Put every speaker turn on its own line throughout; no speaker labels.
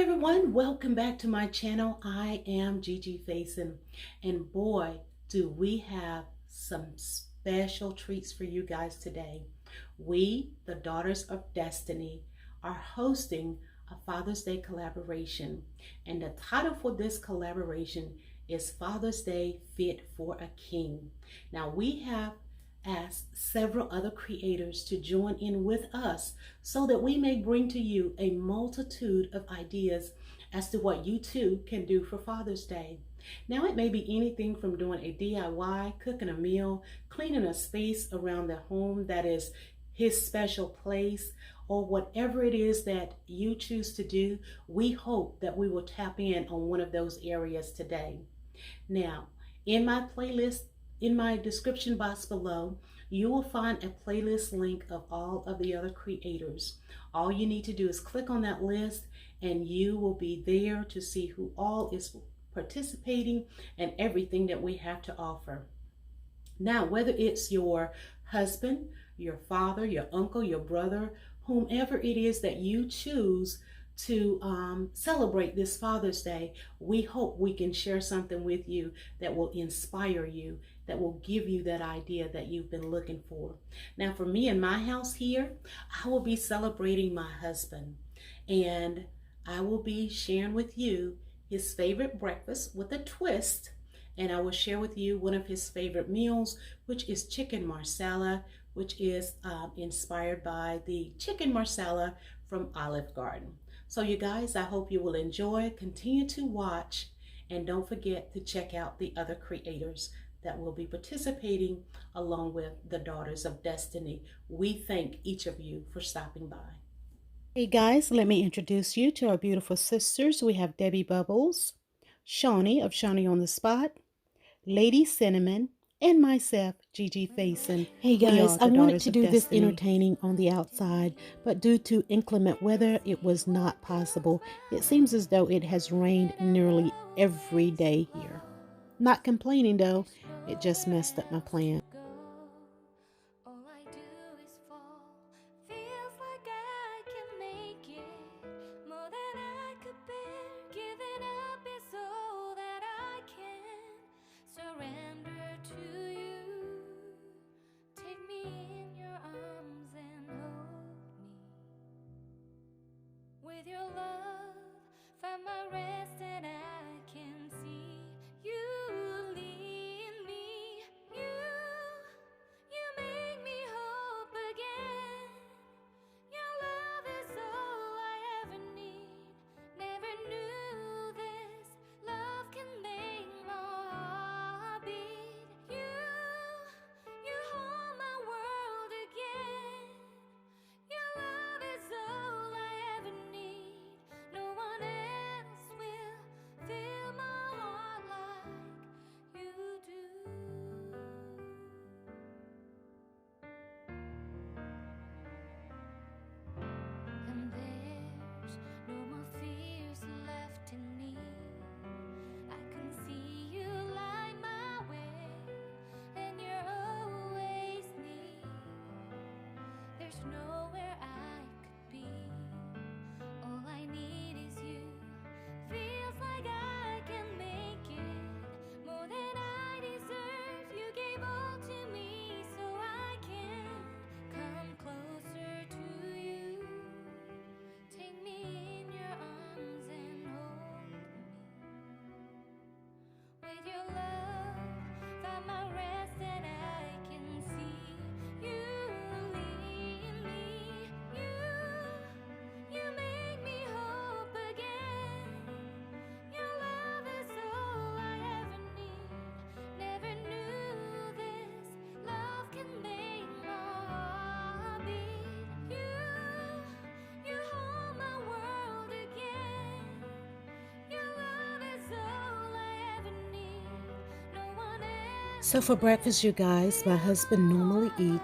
everyone, welcome back to my channel. I am Gigi Faison, and boy, do we have some special treats for you guys today. We, the Daughters of Destiny, are hosting a Father's Day collaboration, and the title for this collaboration is Father's Day Fit for a King. Now, we have asked several other creators to join in with us so that we may bring to you a multitude of ideas as to what you too can do for Father's Day. Now, it may be anything from doing a DIY, cooking a meal, cleaning a space around the home that is his special place, or whatever it is that you choose to do. We hope that we will tap in on one of those areas today. Now, in my playlist, in my description box below, you will find a playlist link of all of the other creators. All you need to do is click on that list and you will be there to see who all is participating and everything that we have to offer. Now, whether it's your husband, your father, your uncle, your brother, whomever it is that you choose to celebrate this Father's Day, we hope we can share something with you that will inspire you, that will give you that idea that you've been looking for. Now, for me in my house here, I will be celebrating my husband, and I will be sharing with you his favorite breakfast with a twist, and I will share with you one of his favorite meals, which is chicken marsala, which is inspired by the chicken marsala from Olive Garden. So you guys, I hope you will enjoy, continue to watch, and don't forget to check out the other creators that will be participating along with the Daughters of Destiny. We thank each of you for stopping by. Hey guys, let me introduce you to our beautiful sisters. We have Debby Bubbles, Shawni of Shawni on the Spot, Lady Cinnamon, and myself, Gigi Faison. Hey guys, I wanted to do this entertaining on the outside, but due to inclement weather, it was not possible. It seems as though it has rained nearly every day here. Not complaining though, it just messed up my plan.
With your love, find my rest, and I can see you lead me. You make me hope again. Your love is all I ever need. Never knew this love can make my heart beat. You hold my world again. Your love is all I ever need. No one else will fill my heart like you do. And there's no more fears left in me. I can see you light my way, and you're always near. There's nowhere I could be. All I need is you. Feels like I can make it more than I deserve. You gave all to me so I can come closer to you. Take me in your arms and hold me. With your love, find my rest, and I can see you lead me. You make me hope again. Your love is all I ever need. Never knew this love can make my heart beat. You hold my world again. Your love is all I ever need. No one else.
So for breakfast, you guys, my husband normally eat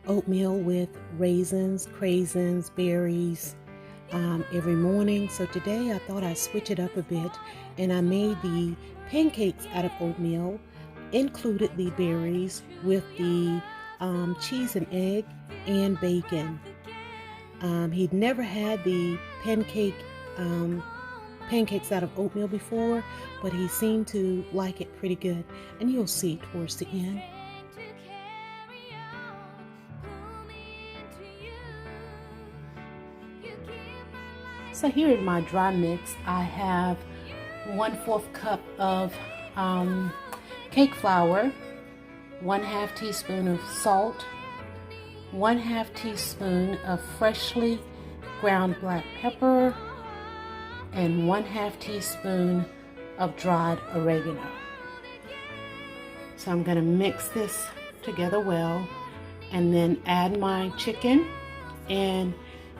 oatmeal with raisins, craisins, berries every morning. So today I thought I'd switch it up a bit, and I made the pancakes out of oatmeal, included the berries with the cheese and egg and bacon. He'd never had the pancake pancakes out of oatmeal before, but he seemed to like it pretty good, and you'll see towards the end. So here in my dry mix, I have 1/4 cup of cake flour, 1/2 teaspoon of salt, 1/2 teaspoon of freshly ground black pepper, and 1/2 teaspoon of dried oregano. So I'm going to mix this together well and then add my chicken and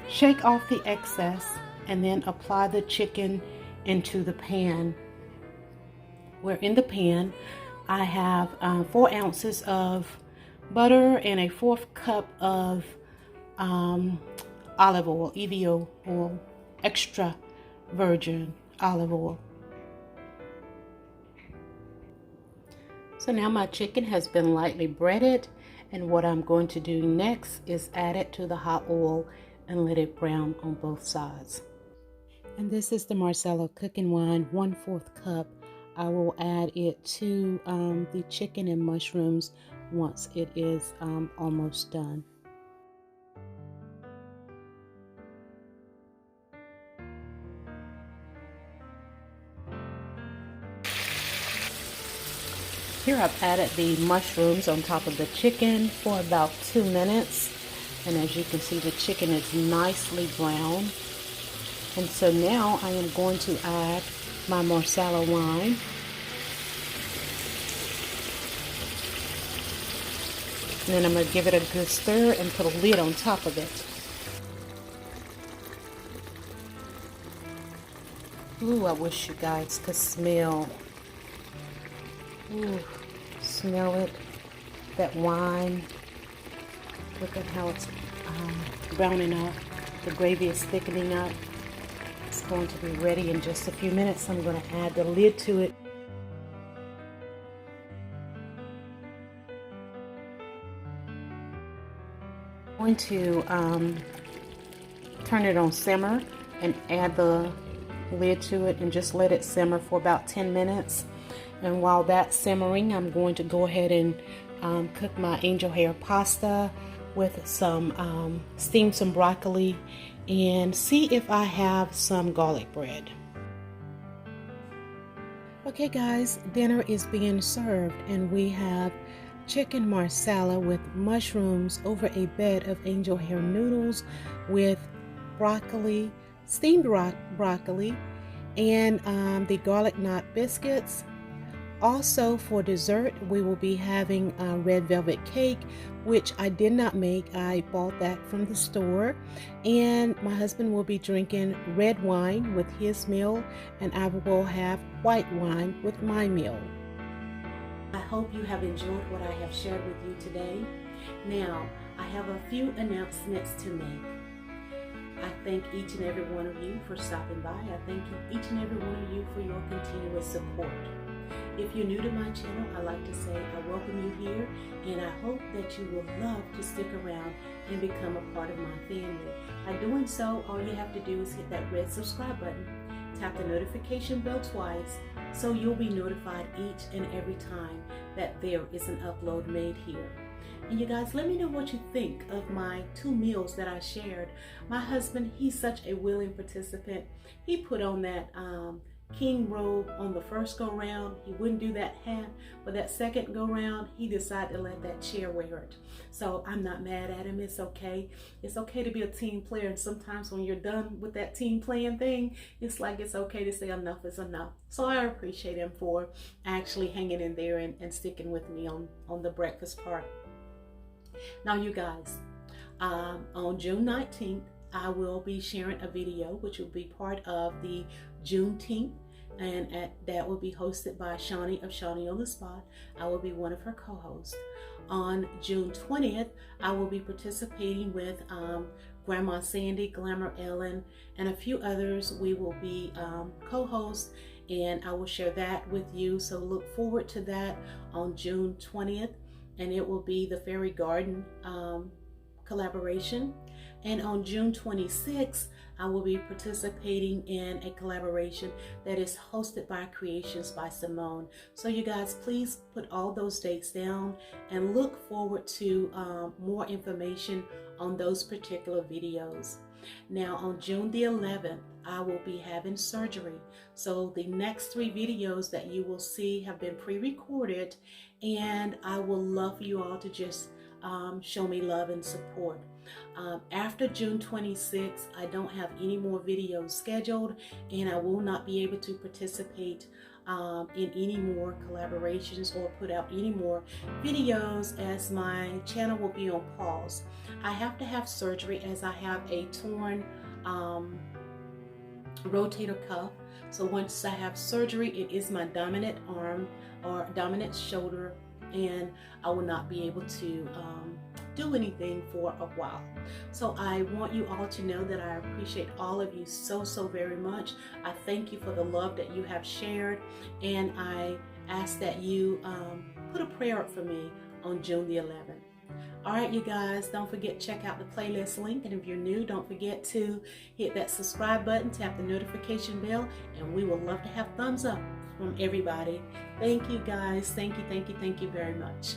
shake off the excess, and then apply the chicken into the pan. Where in the pan I have 4 ounces of butter and a 1/4 cup of olive oil, EVO oil, extra virgin olive oil. So now my chicken has been lightly breaded, and what I'm going to do next is add it to the hot oil and let it brown on both sides. And this is the MARSALA cooking wine, 1/4 cup. I will add it to the chicken and mushrooms once it is almost done. Here I've added the mushrooms on top of the chicken for about 2 minutes. And as you can see, the chicken is nicely brown. And so now I am going to add my MARSALA wine. And then I'm going to give it a good stir and put a lid on top of it. Ooh, I wish you guys could smell. Ooh, smell it. That wine. Look at how it's browning up. The gravy is thickening up. It's going to be ready in just a few minutes. I'm going to add the lid to it. I'm going to turn it on simmer and add the lid to it and just let it simmer for about 10 minutes. And while that's simmering, I'm going to go ahead and cook my angel hair pasta with some steam some broccoli and see if I have some garlic bread. Okay guys, dinner is being served and we have chicken marsala with mushrooms over a bed of angel hair noodles with broccoli, steamed broccoli, and the garlic knot biscuits. Also for dessert, we will be having red velvet cake, which I did not make. I bought that from the store. And my husband will be drinking red wine with his meal, and I will have white wine with my meal. I hope you have enjoyed what I have shared with you today. Now, I have a few announcements to make. I thank each and every one of you for stopping by. I thank each and every one of you for your continuous support. If you're new to my channel, I like to say I welcome you here, and I hope that you will love to stick around and become a part of my family. By doing so, all you have to do is hit that red subscribe button, tap the notification bell twice, so you'll be notified each and every time that there is an upload made here. And you guys, let me know what you think of my 2 meals that I shared. My husband, he's such a willing participant. He put on that king robe on the first go round. He wouldn't do that hat, but that second go round, he decided to let that chair wear it. So I'm not mad at him. It's okay. It's okay to be a team player. And sometimes when you're done with that team playing thing, it's like it's okay to say enough is enough. So I appreciate him for actually hanging in there and sticking with me on the breakfast part. Now you guys, on June 19th, I will be sharing a video which will be part of the Juneteenth, and that will be hosted by Shawni of Shawni on the Spot. I will be one of her co-hosts. On June 20th, I will be participating with Grandma Sandy, Glamour Ellen, and a few others. We will be co-hosts, and I will share that with you. So look forward to that on June 20th, and it will be the Fairy Garden collaboration. And on June 26th, I will be participating in a collaboration that is hosted by Creations by Simone. So you guys, please put all those dates down and look forward to more information on those particular videos. Now on June the 11th, I will be having surgery. So the next 3 videos that you will see have been pre-recorded, and I will love for you all to just show me love and support. After June 26th, I don't have any more videos scheduled, and I will not be able to participate in any more collaborations or put out any more videos, as my channel will be on pause. I have to have surgery as I have a torn rotator cuff. So once I have surgery, it is my dominant arm or dominant shoulder, and I will not be able to do anything for a while. So I want you all to know that I appreciate all of you so very much. I thank you for the love that you have shared, and I ask that you put a prayer up for me on June the 11th. All right, you guys, don't forget to check out the playlist link, and if you're new, don't forget to hit that subscribe button, tap the notification bell, and we will love to have thumbs up from everybody. Thank you guys. Thank you very much.